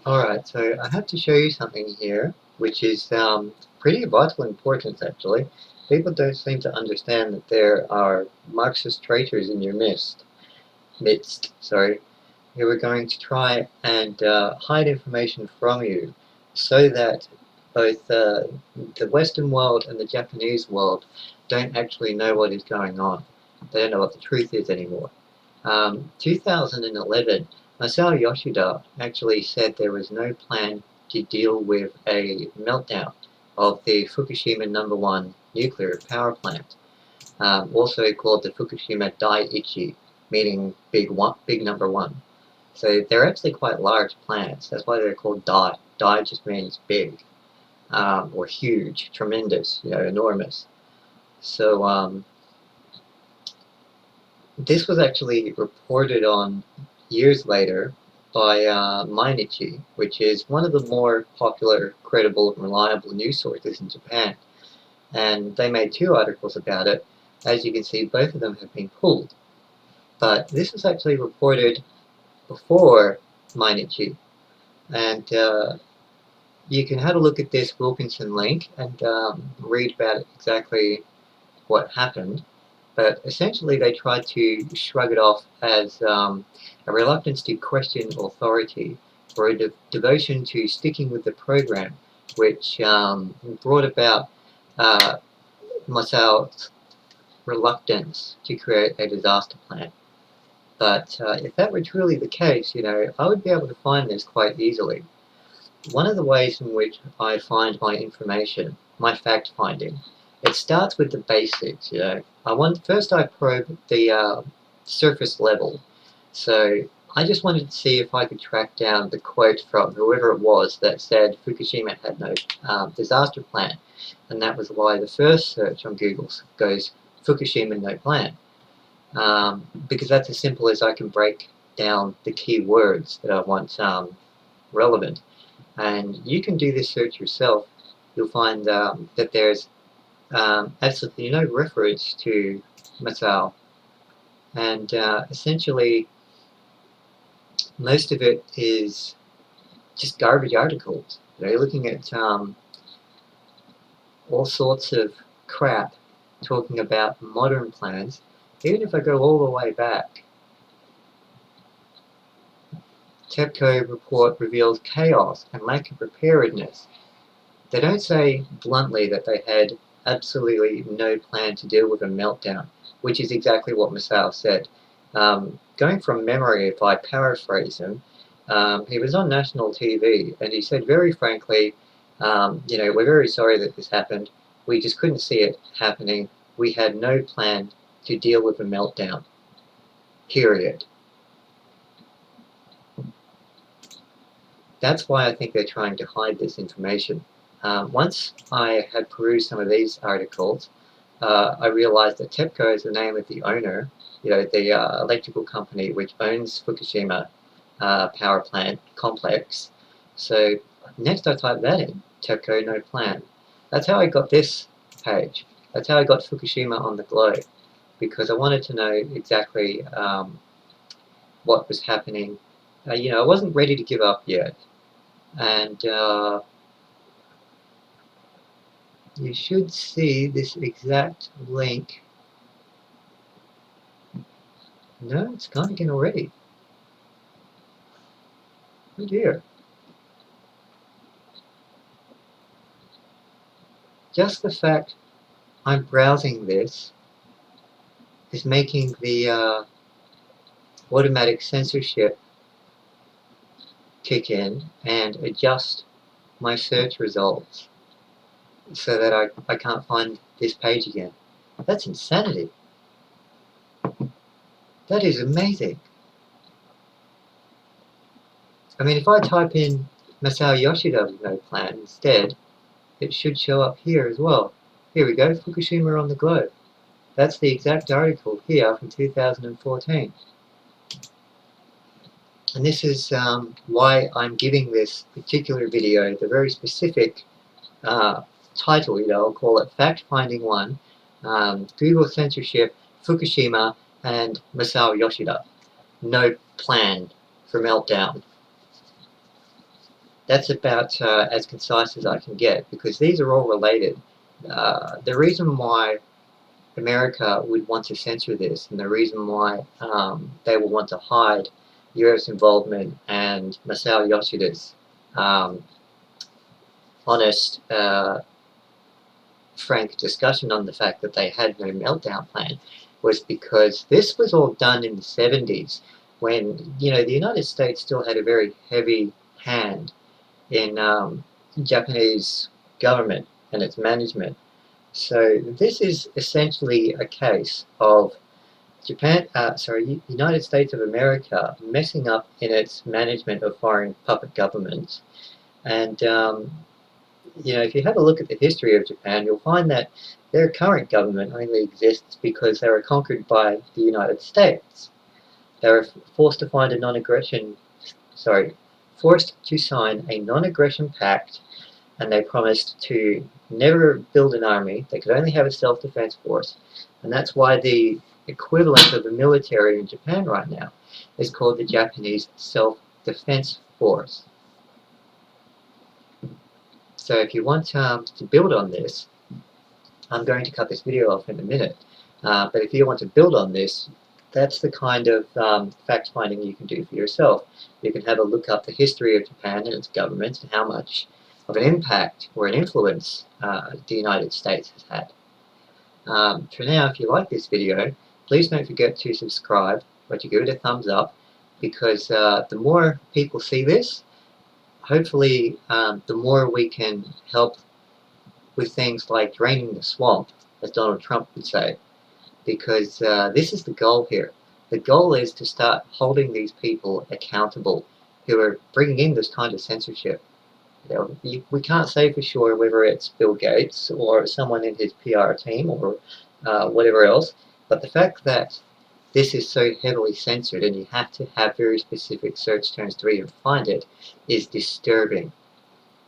Alright, so I have to show you something here, which is pretty vital importance actually. People don't seem to understand that there are Marxist traitors in your midst, who are going to try and hide information from you so that both the Western world and the Japanese world don't actually know what is going on. They don't know what the truth is anymore. 2011, Masao Yoshida actually said there was no plan to deal with a meltdown of the Fukushima #1 nuclear power plant, also called the Fukushima dai-ichi, meaning big number one. So they're actually quite large plants. That's why they're called dai. Dai just means big, or huge, tremendous, enormous. So this was actually reported on years later by Mainichi, which is one of the more popular, credible, and reliable news sources in Japan. And they made 2 articles about it. As you can see, both of them have been pulled. But this was actually reported before Mainichi. And you can have a look at this Wilkinson link and read about exactly what happened. But essentially they tried to shrug it off as a reluctance to question authority, or a devotion to sticking with the program, which brought about Masao's reluctance to create a disaster plan. But if that were truly the case, I would be able to find this quite easily. One of the ways in which I find my information, my fact finding, it starts with the basics. First I probe the surface level. So I just wanted to see if I could track down the quote from whoever it was that said Fukushima had no disaster plan, and that was why the first search on Google goes Fukushima no plan, because that's as simple as I can break down the key words that I want relevant. And you can do this search yourself. You'll find that there's absolutely no reference to Masao, and essentially most of it is just garbage articles. You're looking at all sorts of crap talking about modern plans. Even if I go all the way back, TEPCO report reveals chaos and lack of preparedness. They don't say bluntly that they had absolutely no plan to deal with a meltdown, which is exactly what Masao said. Going from memory, if I paraphrase him, he was on national TV and he said very frankly, we're very sorry that this happened. We just couldn't see it happening. We had no plan to deal with a meltdown. Period. That's why I think they're trying to hide this information. Once I had perused some of these articles, I realized that TEPCO is the name of the owner, the electrical company which owns Fukushima power plant complex. So next I typed that in, TEPCO no plan. That's how I got this page. That's how I got Fukushima on the globe, because I wanted to know exactly what was happening. I wasn't ready to give up yet. And you should see this exact link. No, it's gone again already. Oh dear. Just the fact I'm browsing this is making the automatic censorship kick in and adjust my search results so that I can't find this page again. That's insanity. That is amazing. I mean, if I type in Masao Yoshida no plan instead, it should show up here as well. Here we go, Fukushima on the globe. That's the exact article here from 2014. And this is why I'm giving this particular video the very specific title, I'll call it Fact Finding 1, Google Censorship, Fukushima, and Masao Yoshida. No plan for meltdown. That's about as concise as I can get, because these are all related. The reason why America would want to censor this, and the reason why they will want to hide US involvement and Masao Yoshida's um, honest, frank discussion on the fact that they had no meltdown plan, was because this was all done in the 70s, when the United States still had a very heavy hand in Japanese government and its management. So this is essentially a case of United States of America messing up in its management of foreign puppet governments. And if you have a look at the history of Japan, you'll find that their current government only exists because they were conquered by the United States. They were forced to find a non-aggression, forced to sign a non-aggression pact, and they promised to never build an army. They could only have a self-defense force, and that's why the equivalent of the military in Japan right now is called the Japanese Self-Defense Force. So if you want to build on this, I'm going to cut this video off in a minute, but if you want to build on this, that's the kind of fact-finding you can do for yourself. You can have a look up the history of Japan and its government and how much of an impact or an influence the United States has had. For now, if you like this video, please don't forget to subscribe or to give it a thumbs up, because the more people see this, hopefully the more we can help with things like draining the swamp, as Donald Trump would say, because this is the goal here. The goal is to start holding these people accountable who are bringing in this kind of censorship. We can't say for sure whether it's Bill Gates or someone in his PR team or whatever else, but the fact that this is so heavily censored and you have to have very specific search terms to even find it is disturbing.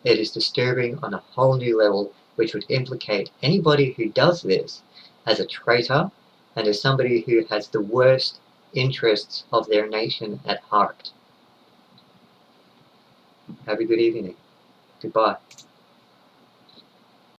It is disturbing on a whole new level, which would implicate anybody who does this as a traitor and as somebody who has the worst interests of their nation at heart. Have a good evening. Goodbye.